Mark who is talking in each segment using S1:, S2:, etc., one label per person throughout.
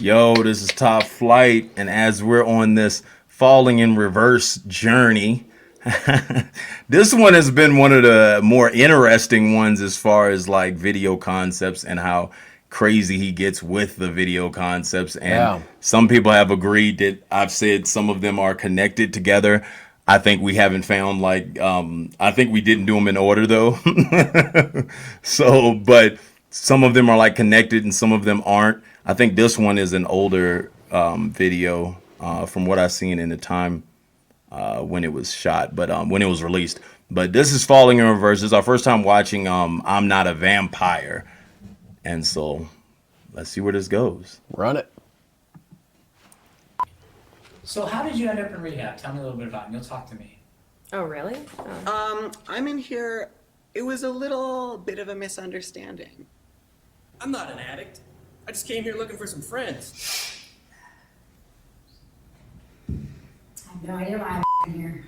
S1: Yo, this is Top Flight, and as we're on this falling in reverse journey, this one has been one of the more interesting ones as far as like video concepts and how crazy he gets with the video concepts. And some people have agreed that I've said some of them are connected together. I think we haven't found I think we didn't do them in order though. But some of them are like connected and some of them aren't. I think this one is an older video from what I've seen in the time when it was shot, but when it was released. But this is Falling in Reverse. This is our first time watching I'm Not a Vampire. And so let's see where this goes.
S2: Run it.
S3: So how did you end up in rehab? Tell me a little bit about it. You'll talk to me.
S4: Oh, really? Oh.
S5: I'm in here. It was a little bit of a misunderstanding.
S6: I'm not an addict. I just came here looking for some friends.
S7: I have no idea why I'm in here.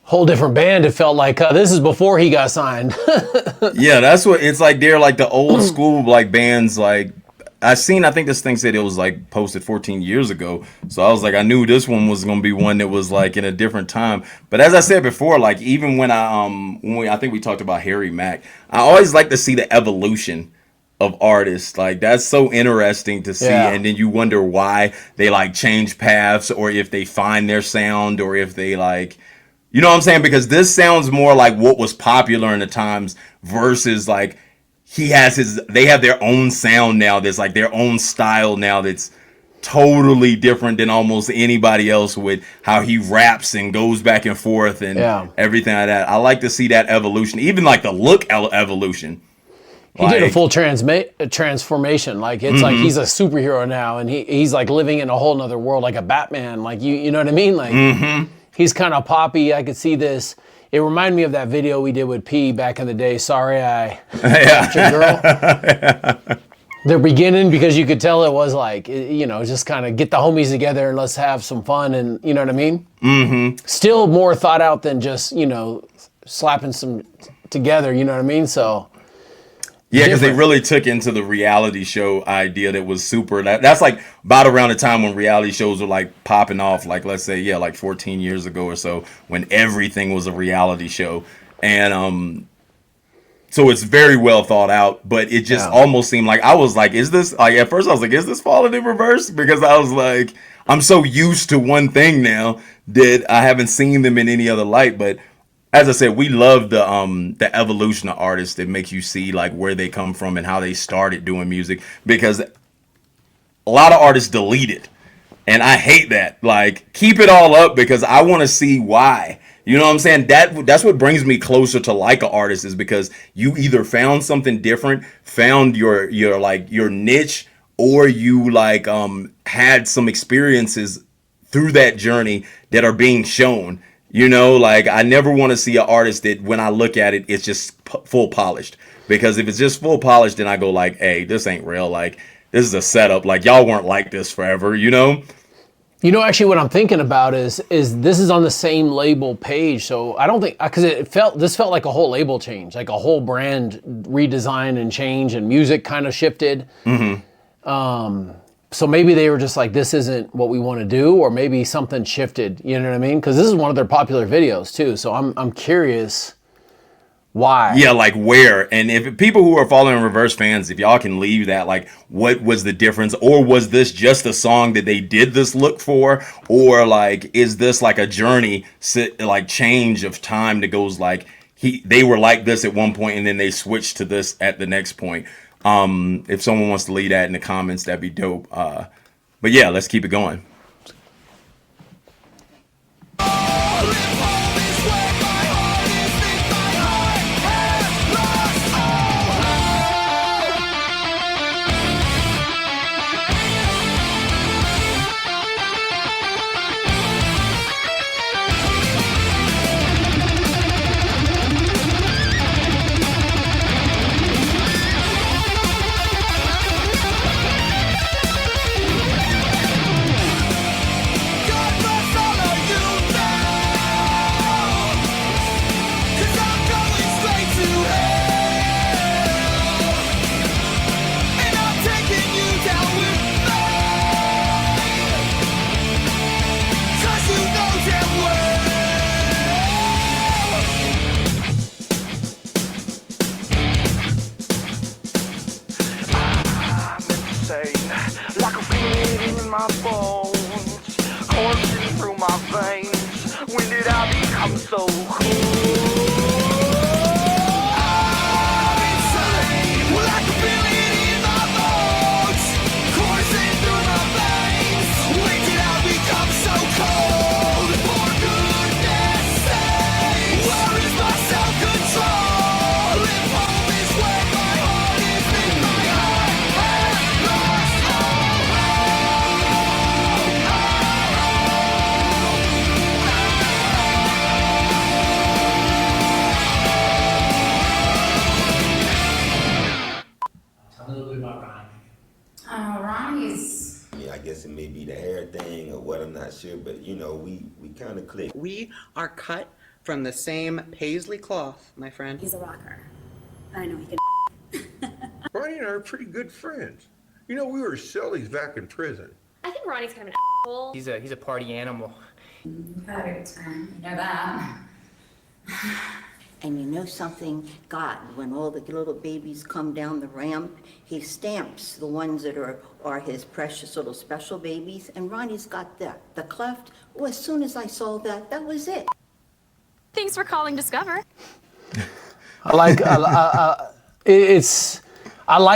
S2: Whole different band. It felt like this is before he got signed.
S1: Yeah, that's what it's like. They're like the old school like bands. Like I think this thing said it was like posted 14 years ago. So I was like, I knew this one was gonna be one that was like in a different time. But as I said before, like even when I think we talked about Harry Mack, I always like to see the evolution of artists. Like that's so interesting to see. And then you wonder why they like change paths, or if they find their sound, or if they like. You know what I'm saying? Because this sounds more like what was popular in the times versus like they have their own sound now that's like their own style now that's totally different than almost anybody else with how he raps and goes back and forth and everything like that. I like to see that evolution, even like the look evolution.
S2: He did a full transformation. Like it's like he's a superhero now, and he's like living in a whole nother world, like a Batman. Like you know what I mean? Like he's kind of poppy. I could see this. It reminded me of that video we did with P back in the day. Sorry, I left your girl. The beginning, because you could tell it was like, just kind of get the homies together and let's have some fun, and you know what I mean? Still more thought out than just, slapping some together, you know what I mean? So
S1: Yeah, because they really took into the reality show idea that was super. That's like about around the time when reality shows were like popping off. Like let's say, yeah, like 14 years ago or so, when everything was a reality show. And So it's very well thought out, but it just almost seemed like I was like, is this like at first I was like, is this Falling in Reverse? Because I was like, I'm so used to one thing now that I haven't seen them in any other light. But as I said, we love the evolution of artists that makes you see like where they come from and how they started doing music, because a lot of artists delete it. And I hate that. Like, keep it all up because I want to see why. You know what I'm saying? That's what brings me closer to like an artist, is because you either found something different, found your like your niche, or you like had some experiences through that journey that are being shown. You know, like I never want to see an artist that when I look at it, it's just full polished. Because if it's just full polished, then I go like, hey, this ain't real. Like, this is a setup. Like, y'all weren't like this forever, you know?
S2: You know, actually, what I'm thinking about is this is on the same label page, so I don't think, because this felt like a whole label change, like a whole brand redesign and change, and music kind of shifted. So maybe they were just like, this isn't what we want to do, or maybe something shifted. You know what I mean? Because this is one of their popular videos too. So I'm curious why.
S1: Yeah, like where. And if people who are Falling in Reverse fans, if y'all can leave that, like, what was the difference? Or was this just a song that they did this look for? Or like, is this like a journey, like change of time that goes like, they were like this at one point and then they switched to this at the next point. If someone wants to leave that in the comments, that'd be dope. But yeah, let's keep it going.
S8: Like a feeling in my bones, coursing through my veins. When did I become so cool? I'm insane. Like a feeling in my bones, coursing through my veins. When did I become so cold? For goodness sake, where is my self-control? If home is where my heart is, then my heart has lost
S3: Tell me a little bit about Ronnie.
S7: Ronnie's.
S9: Yeah, I guess it may be the hair thing or what, I'm not sure, but you know, we kind of click.
S5: We are cut from the same paisley cloth, my friend.
S7: He's a rocker. I know he can.
S10: Ronnie and I are pretty good friends. You know, we were sillies back in prison.
S4: I think Ronnie's kind of an asshole.
S6: He's a party animal.
S7: You've had a good time. You know that.
S11: And you know something, God, when all the little babies come down the ramp, he stamps the ones that are his precious little special babies, and Ronnie's got the cleft. Well, as soon as I saw that, that was it.
S4: Thanks for calling Discover.
S2: I like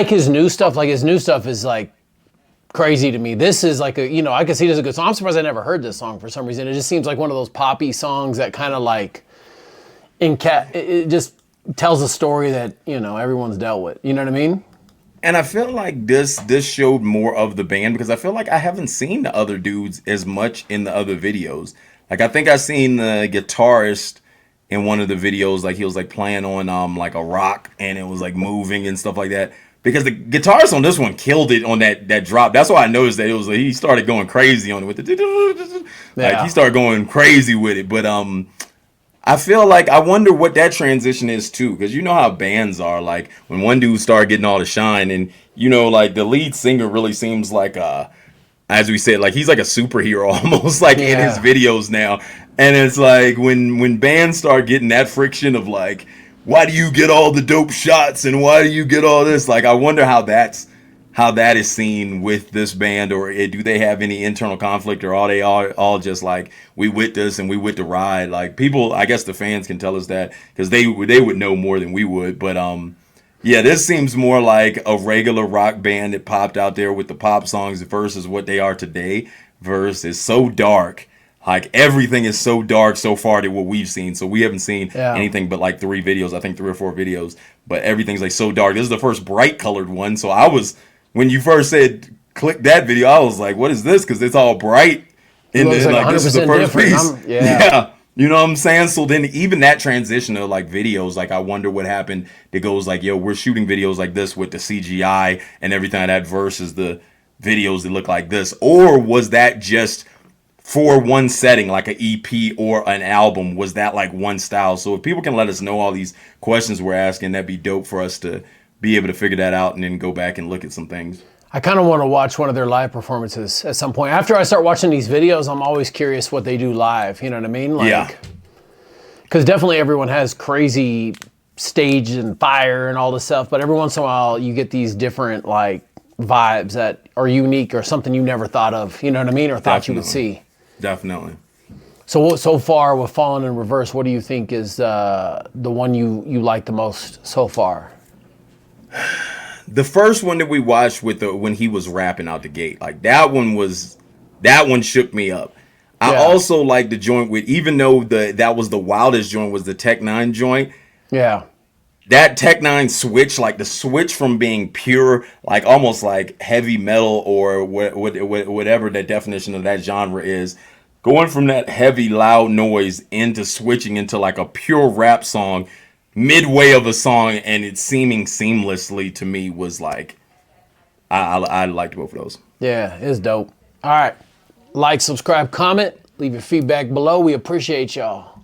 S2: his new stuff. Like, his new stuff is like crazy to me. This is like I can see this is a good song. I'm surprised I never heard this song for some reason. It just seems like one of those poppy songs that kind of like it just tells a story that, everyone's dealt with. You know what I mean?
S1: And I feel like this showed more of the band, because I feel like I haven't seen the other dudes as much in the other videos. Like, I think I seen the guitarist in one of the videos, like he was like playing on like a rock and it was like moving and stuff like that. Because the guitarist on this one killed it on that drop. That's why I noticed that it was like he started going crazy on it with the like he started going crazy with it. But I feel like I wonder what that transition is too, because you know how bands are. Like when one dude started getting all the shine, and like the lead singer really seems like as we said, like he's like a superhero almost, like in his videos now. And it's like when bands start getting that friction of like why do you get all the dope shots and why do you get all this? Like, I wonder how that is seen with this band, or do they have any internal conflict, or are they all just like, we with this and we with the ride? Like, people, I guess the fans can tell us that, because they would know more than we would. But yeah, this seems more like a regular rock band that popped out there with the pop songs versus what they are today. Verse is so dark. Like, everything is so dark so far to what we've seen. So we haven't seen anything but like 3 videos, I think 3 or 4 videos. But everything's like so dark. This is the first bright colored one. So I was, when you first said click that video, I was like, what is this? Because it's all bright. And then like this is the first piece. Yeah. You know what I'm saying? So then even that transition of like videos, like I wonder what happened. It goes like, yo, we're shooting videos like this with the CGI and everything like that versus the videos that look like this. Or was that just for one setting, like an EP or an album? Was that like one style? So if people can let us know all these questions we're asking, that'd be dope for us to be able to figure that out and then go back and look at some things.
S2: I kind of want to watch one of their live performances at some point. After I start watching these videos, I'm always curious what they do live. You know what I mean? Like, yeah. Because definitely everyone has crazy stage and fire and all this stuff, but every once in a while you get these different like vibes that are unique or something you never thought of. You know what I mean? Or thought you would see. Definitely. So far with Fallen in Reverse, what do you think is the one you like the most so far?
S1: The first one that we watched with when he was rapping out the gate, like that one shook me up. I also like the joint with, even though that was the wildest joint, was the Tech 9 joint. Yeah. That Tech 9 switch, like the switch from being pure, like almost like heavy metal or whatever the definition of that genre is, going from that heavy loud noise into switching into like a pure rap song midway of a song, and it seeming seamlessly to me was like, I liked both of those.
S2: Yeah, it's dope. All right. Like, subscribe, comment, leave your feedback below. We appreciate y'all.